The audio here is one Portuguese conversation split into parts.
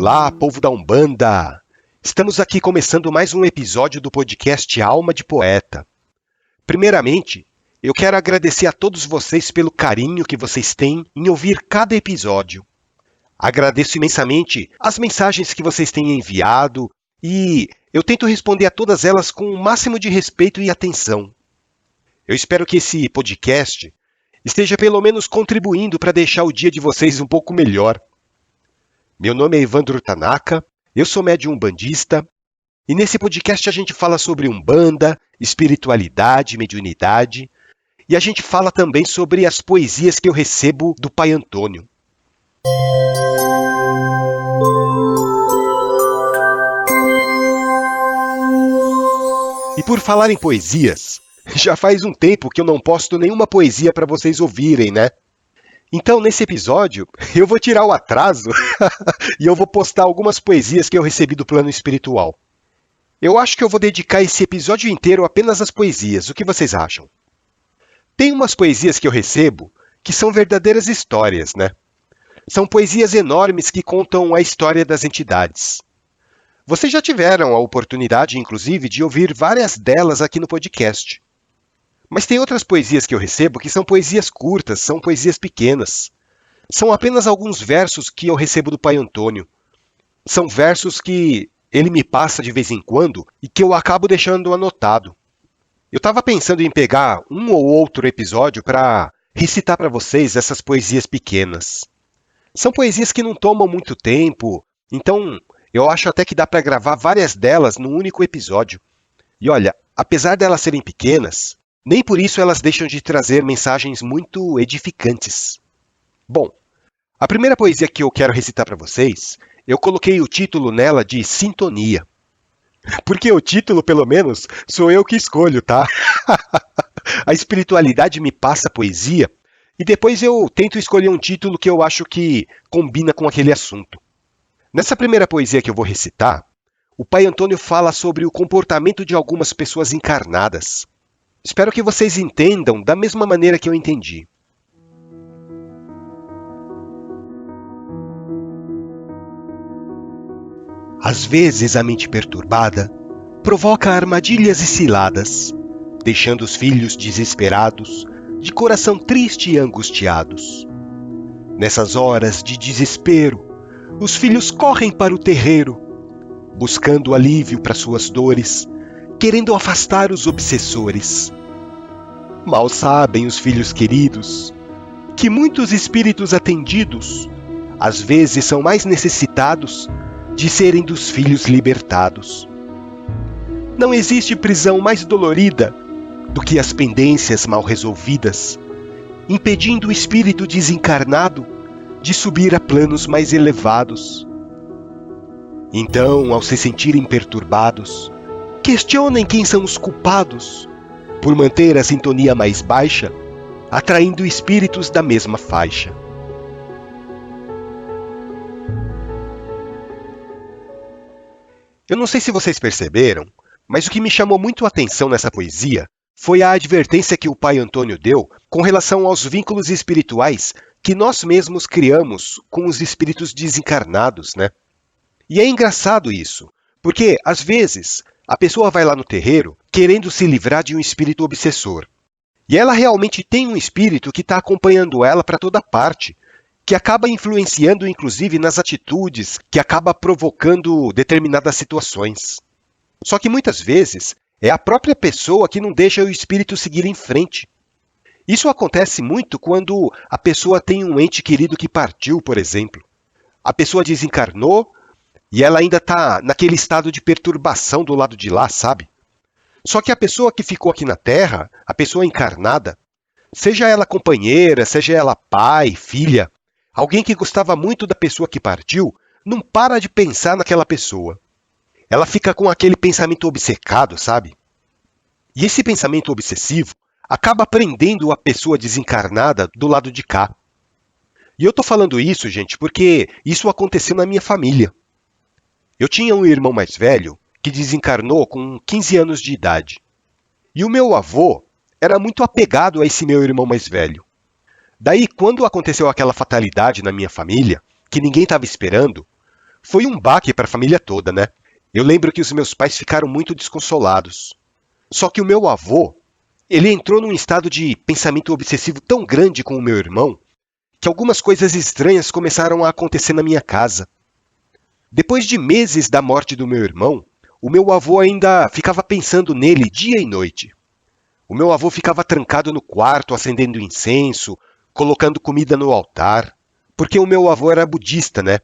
Olá, povo da Umbanda! Estamos aqui começando mais um episódio do podcast Alma de Poeta. Primeiramente, eu quero agradecer a todos vocês pelo carinho que vocês têm em ouvir cada episódio. Agradeço imensamente as mensagens que vocês têm enviado e eu tento responder a todas elas com o máximo de respeito e atenção. Eu espero que esse podcast esteja pelo menos contribuindo para deixar o dia de vocês um pouco melhor. Meu nome é Evandro Tanaka, eu sou médium umbandista, e nesse podcast a gente fala sobre Umbanda, espiritualidade, mediunidade, e a gente fala também sobre as poesias que eu recebo do Pai Antônio. E por falar em poesias, já faz um tempo que eu não posto nenhuma poesia para vocês ouvirem, né? Então, nesse episódio, eu vou tirar o atraso e eu vou postar algumas poesias que eu recebi do plano espiritual. Eu acho que eu vou dedicar esse episódio inteiro apenas às poesias. O que vocês acham? Tem umas poesias que eu recebo que são verdadeiras histórias, né? São poesias enormes que contam a história das entidades. Vocês já tiveram a oportunidade, inclusive, de ouvir várias delas aqui no podcast. Mas tem outras poesias que eu recebo que são poesias curtas, são poesias pequenas. São apenas alguns versos que eu recebo do Pai Antônio. São versos que ele me passa de vez em quando e que eu acabo deixando anotado. Eu estava pensando em pegar um ou outro episódio para recitar para vocês essas poesias pequenas. São poesias que não tomam muito tempo, então eu acho até que dá para gravar várias delas num único episódio. E olha, apesar delas serem pequenas, nem por isso elas deixam de trazer mensagens muito edificantes. Bom, a primeira poesia que eu quero recitar para vocês, eu coloquei o título nela de Sintonia. Porque o título, pelo menos, sou eu que escolho, tá? A espiritualidade me passa a poesia e depois eu tento escolher um título que eu acho que combina com aquele assunto. Nessa primeira poesia que eu vou recitar, o Pai Antônio fala sobre o comportamento de algumas pessoas encarnadas. Espero que vocês entendam da mesma maneira que eu entendi. Às vezes a mente perturbada provoca armadilhas e ciladas, deixando os filhos desesperados, de coração triste e angustiados. Nessas horas de desespero, os filhos correm para o terreiro, buscando alívio para suas dores, querendo afastar os obsessores. Mal sabem os filhos queridos que muitos espíritos atendidos às vezes são mais necessitados de serem dos filhos libertados. Não existe prisão mais dolorida do que as pendências mal resolvidas, impedindo o espírito desencarnado de subir a planos mais elevados. Então, ao se sentirem perturbados, questionem quem são os culpados por manter a sintonia mais baixa, atraindo espíritos da mesma faixa. Eu não sei se vocês perceberam, mas o que me chamou muito a atenção nessa poesia foi a advertência que o Pai Antônio deu com relação aos vínculos espirituais que nós mesmos criamos com os espíritos desencarnados, né? E é engraçado isso, porque, às vezes, a pessoa vai lá no terreiro querendo se livrar de um espírito obsessor. E ela realmente tem um espírito que está acompanhando ela para toda parte, que acaba influenciando inclusive nas atitudes, que acaba provocando determinadas situações. Só que muitas vezes é a própria pessoa que não deixa o espírito seguir em frente. Isso acontece muito quando a pessoa tem um ente querido que partiu, por exemplo. A pessoa desencarnou e ela ainda está naquele estado de perturbação do lado de lá, sabe? Só que a pessoa que ficou aqui na Terra, a pessoa encarnada, seja ela companheira, seja ela pai, filha, alguém que gostava muito da pessoa que partiu, não para de pensar naquela pessoa. Ela fica com aquele pensamento obcecado, sabe? E esse pensamento obsessivo acaba prendendo a pessoa desencarnada do lado de cá. E eu tô falando isso, gente, porque isso aconteceu na minha família. Eu tinha um irmão mais velho que desencarnou com 15 anos de idade. E o meu avô era muito apegado a esse meu irmão mais velho. Daí, quando aconteceu aquela fatalidade na minha família, que ninguém estava esperando, Foi um baque para a família toda, né? Eu lembro que os meus pais ficaram muito desconsolados. Só que o meu avô, ele entrou num estado de pensamento obsessivo tão grande com o meu irmão, que algumas coisas estranhas começaram a acontecer na minha casa. Depois de meses da morte do meu irmão, o meu avô ainda ficava pensando nele dia e noite. O meu avô ficava trancado no quarto, acendendo incenso, colocando comida no altar, porque o meu avô era budista, né?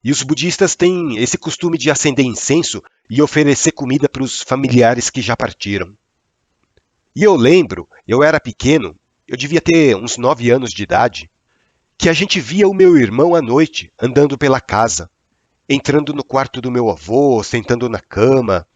E os budistas têm esse costume de acender incenso e oferecer comida para os familiares que já partiram. E eu lembro, eu era pequeno, eu devia ter uns 9 anos de idade, que a gente via o meu irmão à noite, andando pela casa, entrando no quarto do meu avô, sentando na cama.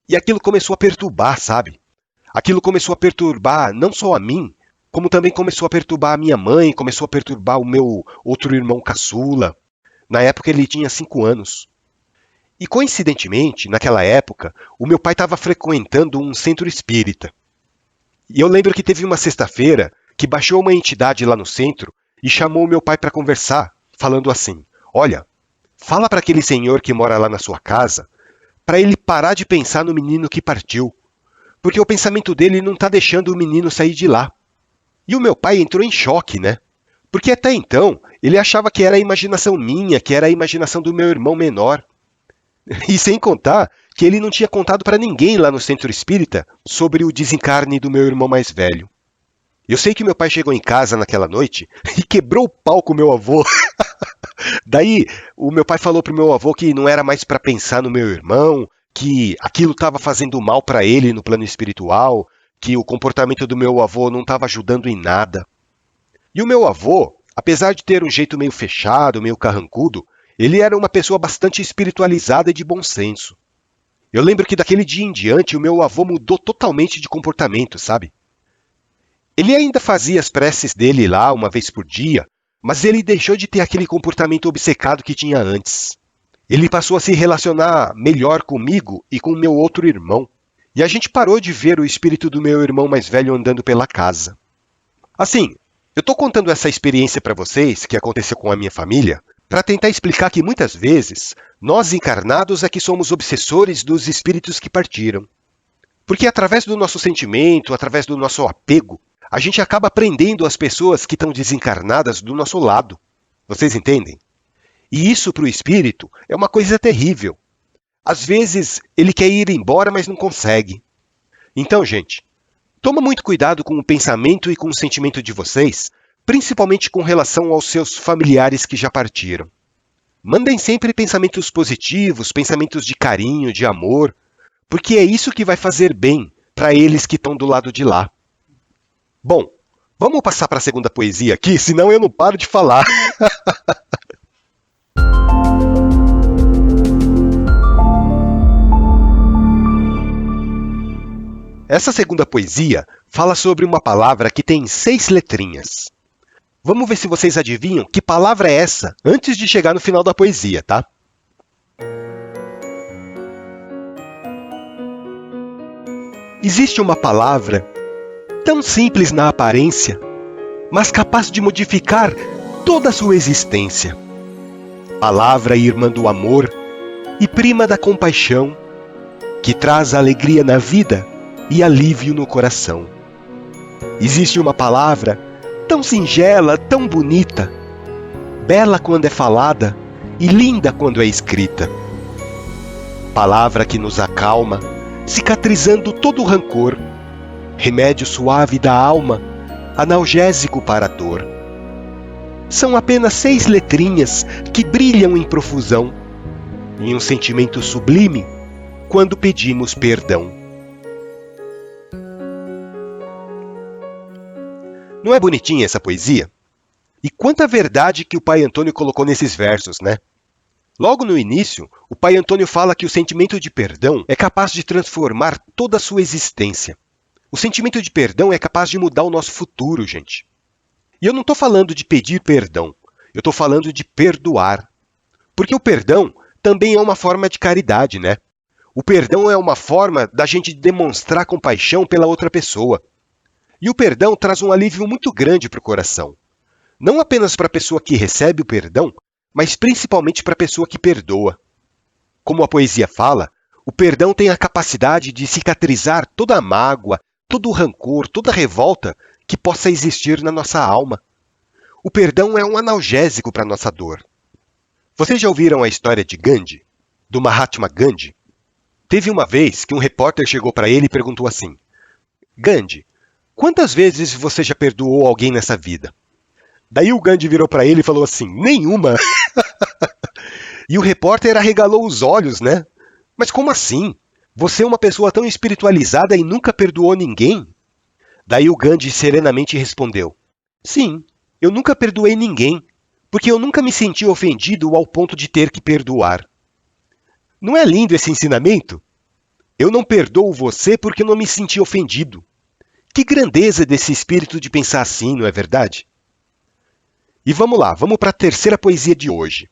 E aquilo começou a perturbar, sabe? Aquilo começou a perturbar não só a mim, como também começou a perturbar a minha mãe, começou a perturbar o meu outro irmão caçula. Na época ele tinha 5 anos. E coincidentemente, naquela época, o meu pai estava frequentando um centro espírita. E eu lembro que teve uma sexta-feira que baixou uma entidade lá no centro e chamou o meu pai para conversar, falando assim: olha, fala para aquele senhor que mora lá na sua casa, para ele parar de pensar no menino que partiu, porque o pensamento dele não está deixando o menino sair de lá. E o meu pai entrou em choque, né? Porque até então ele achava que era a imaginação minha, que era a imaginação do meu irmão menor. E sem contar que ele não tinha contado para ninguém lá no centro espírita sobre o desencarne do meu irmão mais velho. Eu sei que meu pai chegou em casa naquela noite e quebrou o pau com o meu avô. Daí o meu pai falou pro meu avô que não era mais para pensar no meu irmão, que aquilo estava fazendo mal para ele no plano espiritual, que o comportamento do meu avô não estava ajudando em nada. E o meu avô, apesar de ter um jeito meio fechado, meio carrancudo, ele era uma pessoa bastante espiritualizada e de bom senso. Eu lembro que daquele dia em diante o meu avô mudou totalmente de comportamento, sabe? Ele ainda fazia as preces dele lá uma vez por dia, mas ele deixou de ter aquele comportamento obcecado que tinha antes. Ele passou a se relacionar melhor comigo e com o meu outro irmão. E a gente parou de ver o espírito do meu irmão mais velho andando pela casa. Assim, eu estou contando essa experiência para vocês, que aconteceu com a minha família, para tentar explicar que muitas vezes, nós encarnados é que somos obsessores dos espíritos que partiram. Porque através do nosso sentimento, através do nosso apego, a gente acaba prendendo as pessoas que estão desencarnadas do nosso lado. Vocês entendem? E isso para o espírito é uma coisa terrível. Às vezes, ele quer ir embora, mas não consegue. Então, gente, toma muito cuidado com o pensamento e com o sentimento de vocês, principalmente com relação aos seus familiares que já partiram. Mandem sempre pensamentos positivos, pensamentos de carinho, de amor, porque é isso que vai fazer bem para eles que estão do lado de lá. Bom, vamos passar para a segunda poesia aqui, senão eu não paro de falar. Essa segunda poesia fala sobre uma palavra que tem 6 letrinhas. Vamos ver se vocês adivinham que palavra é essa antes de chegar no final da poesia, tá? Existe uma palavra tão simples na aparência, mas capaz de modificar toda a sua existência. Palavra irmã do amor e prima da compaixão, que traz alegria na vida e alívio no coração. Existe uma palavra tão singela, tão bonita, bela quando é falada e linda quando é escrita. Palavra que nos acalma, cicatrizando todo o rancor, remédio suave da alma, analgésico para a dor. São apenas 6 letrinhas que brilham em profusão, em um sentimento sublime, quando pedimos perdão. Não é bonitinha essa poesia? E quanta verdade que o Pai Antônio colocou nesses versos, né? Logo no início, o Pai Antônio fala que o sentimento de perdão é capaz de transformar toda a sua existência. O sentimento de perdão é capaz de mudar o nosso futuro, gente. E eu não estou falando de pedir perdão, eu estou falando de perdoar. Porque o perdão também é uma forma de caridade, né? O perdão é uma forma da gente demonstrar compaixão pela outra pessoa. E o perdão traz um alívio muito grande para o coração. Não apenas para a pessoa que recebe o perdão, mas principalmente para a pessoa que perdoa. Como a poesia fala, o perdão tem a capacidade de cicatrizar toda a mágoa, todo o rancor, toda a revolta que possa existir na nossa alma. O perdão é um analgésico para a nossa dor. Vocês já ouviram a história de Gandhi? Do Mahatma Gandhi? Teve uma vez que um repórter chegou para ele e perguntou assim: Gandhi, quantas vezes você já perdoou alguém nessa vida? Daí o Gandhi virou para ele e falou assim: nenhuma. E o repórter arregalou os olhos, né? Mas como assim? Você é uma pessoa tão espiritualizada e nunca perdoou ninguém? Daí o Gandhi serenamente respondeu: sim, eu nunca perdoei ninguém, porque eu nunca me senti ofendido ao ponto de ter que perdoar. Não é lindo esse ensinamento? Eu não perdoo você porque não me senti ofendido. Que grandeza desse espírito de pensar assim, não é verdade? E vamos lá, vamos para a terceira poesia de hoje.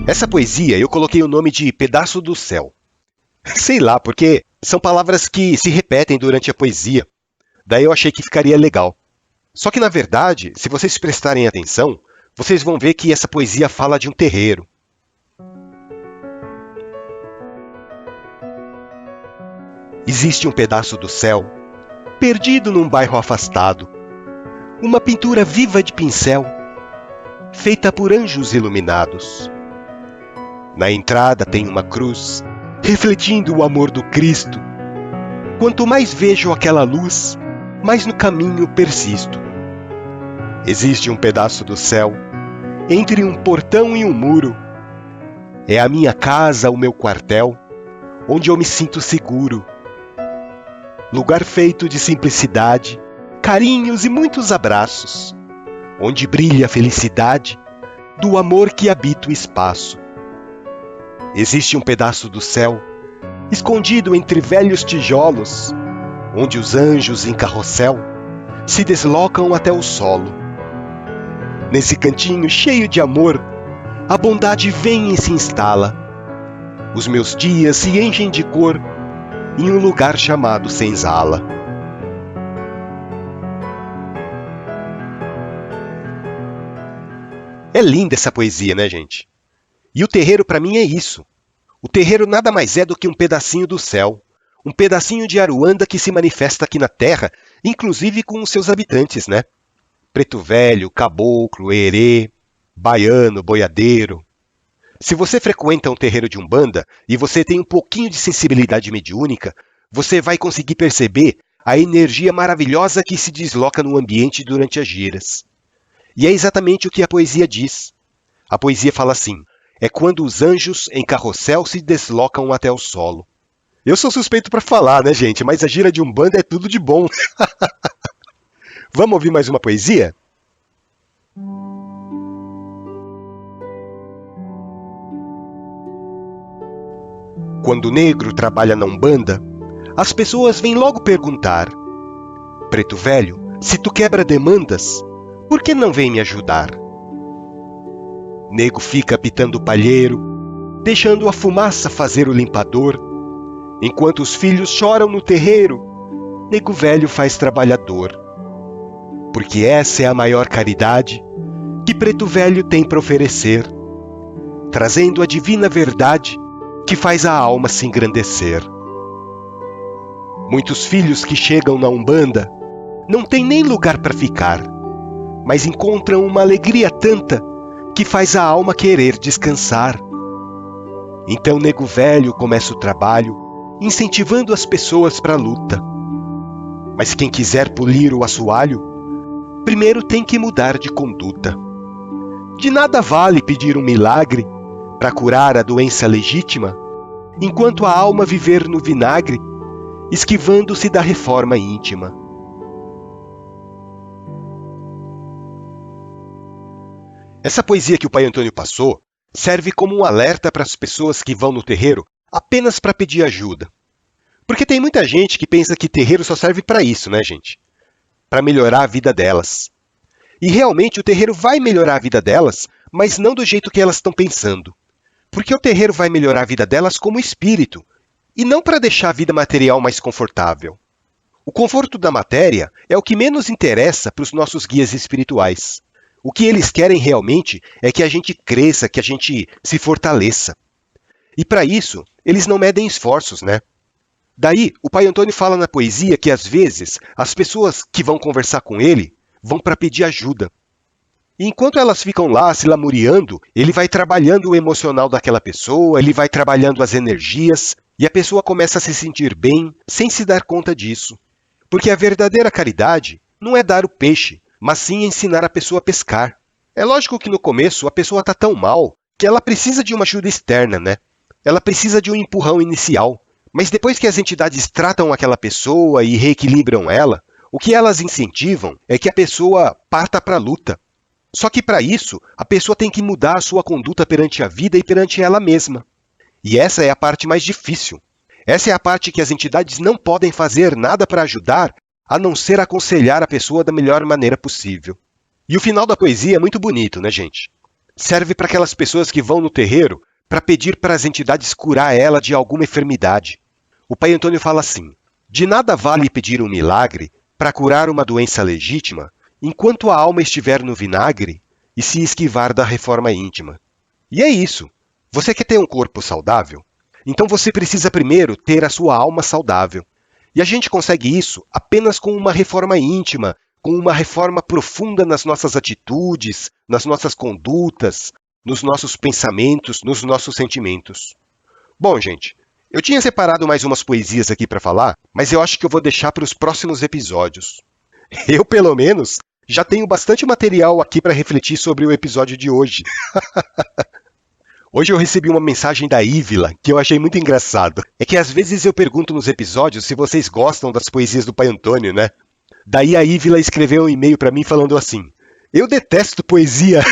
Essa poesia eu coloquei o nome de Pedaço do Céu. Sei lá, porque são palavras que se repetem durante a poesia. Daí eu achei que ficaria legal. Só que, na verdade, se vocês prestarem atenção, vocês vão ver que essa poesia fala de um terreiro. Existe um pedaço do céu, perdido num bairro afastado, uma pintura viva de pincel, feita por anjos iluminados. Na entrada tem uma cruz, refletindo o amor do Cristo. Quanto mais vejo aquela luz, mais no caminho persisto. Existe um pedaço do céu, entre um portão e um muro. É a minha casa, o meu quartel, onde eu me sinto seguro. Lugar feito de simplicidade, carinhos e muitos abraços, onde brilha a felicidade do amor que habita o espaço. Existe um pedaço do céu, escondido entre velhos tijolos, onde os anjos em carrossel se deslocam até o solo. Nesse cantinho cheio de amor, a bondade vem e se instala. Os meus dias se enchem de cor em um lugar chamado senzala. É linda essa poesia, né, gente? E o terreiro para mim é isso. O terreiro nada mais é do que um pedacinho do céu, um pedacinho de Aruanda que se manifesta aqui na Terra, inclusive com os seus habitantes, né? Preto Velho, Caboclo, Herê, Baiano, Boiadeiro. Se você frequenta um terreiro de Umbanda e você tem um pouquinho de sensibilidade mediúnica, você vai conseguir perceber a energia maravilhosa que se desloca no ambiente durante as giras. E é exatamente o que a poesia diz. A poesia fala assim: é quando os anjos em carrossel se deslocam até o solo. Eu sou suspeito para falar, né, gente? Mas a gira de Umbanda é tudo de bom. Vamos ouvir mais uma poesia? Quando o negro trabalha na Umbanda, as pessoas vêm logo perguntar: Preto Velho, se tu quebra demandas, por que não vem me ajudar? Nego fica pitando o palheiro, deixando a fumaça fazer o limpador. Enquanto os filhos choram no terreiro, Nego Velho faz trabalhador. Porque essa é a maior caridade que Preto Velho tem para oferecer, trazendo a divina verdade que faz a alma se engrandecer. Muitos filhos que chegam na Umbanda não têm nem lugar para ficar, mas encontram uma alegria tanta que faz a alma querer descansar. Então Nego Velho começa o trabalho, incentivando as pessoas para a luta. Mas quem quiser polir o assoalho, primeiro tem que mudar de conduta. De nada vale pedir um milagre para curar a doença legítima, enquanto a alma viver no vinagre, esquivando-se da reforma íntima. Essa poesia que o Pai Antônio passou serve como um alerta para as pessoas que vão no terreiro apenas para pedir ajuda. Porque tem muita gente que pensa que terreiro só serve para isso, né, gente? Para melhorar a vida delas. E realmente o terreiro vai melhorar a vida delas, mas não do jeito que elas estão pensando. Porque o terreiro vai melhorar a vida delas como espírito, e não para deixar a vida material mais confortável. O conforto da matéria é o que menos interessa para os nossos guias espirituais. O que eles querem realmente é que a gente cresça, que a gente se fortaleça. E para isso, eles não medem esforços, né? Daí, o Pai Antônio fala na poesia que às vezes as pessoas que vão conversar com ele vão para pedir ajuda. E enquanto elas ficam lá se lamuriando, ele vai trabalhando o emocional daquela pessoa, ele vai trabalhando as energias, e a pessoa começa a se sentir bem sem se dar conta disso. Porque a verdadeira caridade não é dar o peixe, mas sim ensinar a pessoa a pescar. É lógico que no começo a pessoa está tão mal que ela precisa de uma ajuda externa, né? Ela precisa de um empurrão inicial. Mas depois que as entidades tratam aquela pessoa e reequilibram ela, o que elas incentivam é que a pessoa parta para a luta. Só que para isso, a pessoa tem que mudar a sua conduta perante a vida e perante ela mesma. E essa é a parte mais difícil. Essa é a parte que as entidades não podem fazer nada para ajudar, a não ser aconselhar a pessoa da melhor maneira possível. E o final da poesia é muito bonito, né, gente? Serve para aquelas pessoas que vão no terreiro para pedir para as entidades curar ela de alguma enfermidade. O Pai Antônio fala assim: de nada vale pedir um milagre para curar uma doença legítima, enquanto a alma estiver no vinagre e se esquivar da reforma íntima. E é isso. Você quer ter um corpo saudável? Então você precisa primeiro ter a sua alma saudável. E a gente consegue isso apenas com uma reforma íntima, com uma reforma profunda nas nossas atitudes, nas nossas condutas, nos nossos pensamentos, nos nossos sentimentos. Bom, gente, eu tinha separado mais umas poesias aqui para falar, mas eu acho que eu vou deixar para os próximos episódios. Eu, pelo menos, já tenho bastante material aqui para refletir sobre o episódio de hoje. Hoje eu recebi uma mensagem da Ívila que eu achei muito engraçado. É que às vezes eu pergunto nos episódios se vocês gostam das poesias do Pai Antônio, né? Daí a Ívila escreveu um e-mail para mim falando assim: eu detesto poesia.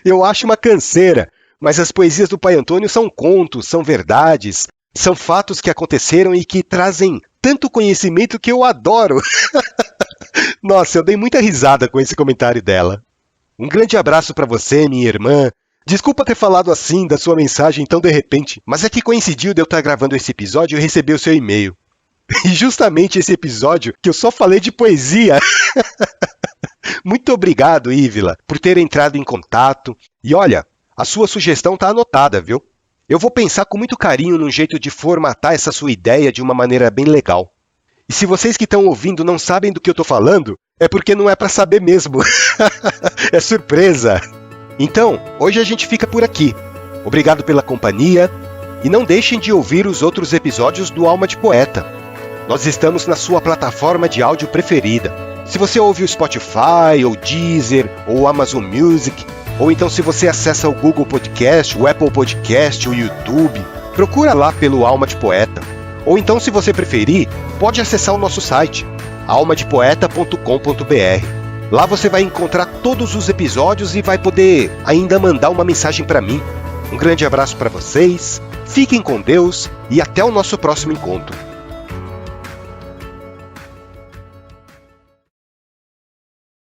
Eu acho uma canseira, mas as poesias do Pai Antônio são contos, são verdades, são fatos que aconteceram e que trazem tanto conhecimento que eu adoro. Nossa, eu dei muita risada com esse comentário dela. Um grande abraço para você, minha irmã. Desculpa ter falado assim da sua mensagem tão de repente, mas é que coincidiu de eu estar gravando esse episódio e receber o seu e-mail. E justamente esse episódio que eu só falei de poesia. Muito obrigado, Ívila, por ter entrado em contato. E olha, a sua sugestão está anotada, viu? Eu vou pensar com muito carinho num jeito de formatar essa sua ideia de uma maneira bem legal. E se vocês que estão ouvindo não sabem do que eu estou falando, é porque não é para saber mesmo. É surpresa. Então, hoje a gente fica por aqui. Obrigado pela companhia e não deixem de ouvir os outros episódios do Alma de Poeta. Nós estamos na sua plataforma de áudio preferida. Se você ouve o Spotify, ou Deezer, ou Amazon Music, ou então se você acessa o Google Podcast, o Apple Podcast, o YouTube, procura lá pelo Alma de Poeta. Ou então, se você preferir, pode acessar o nosso site, almadepoeta.com.br. Lá você vai encontrar todos os episódios e vai poder ainda mandar uma mensagem para mim. Um grande abraço para vocês, fiquem com Deus e até o nosso próximo encontro.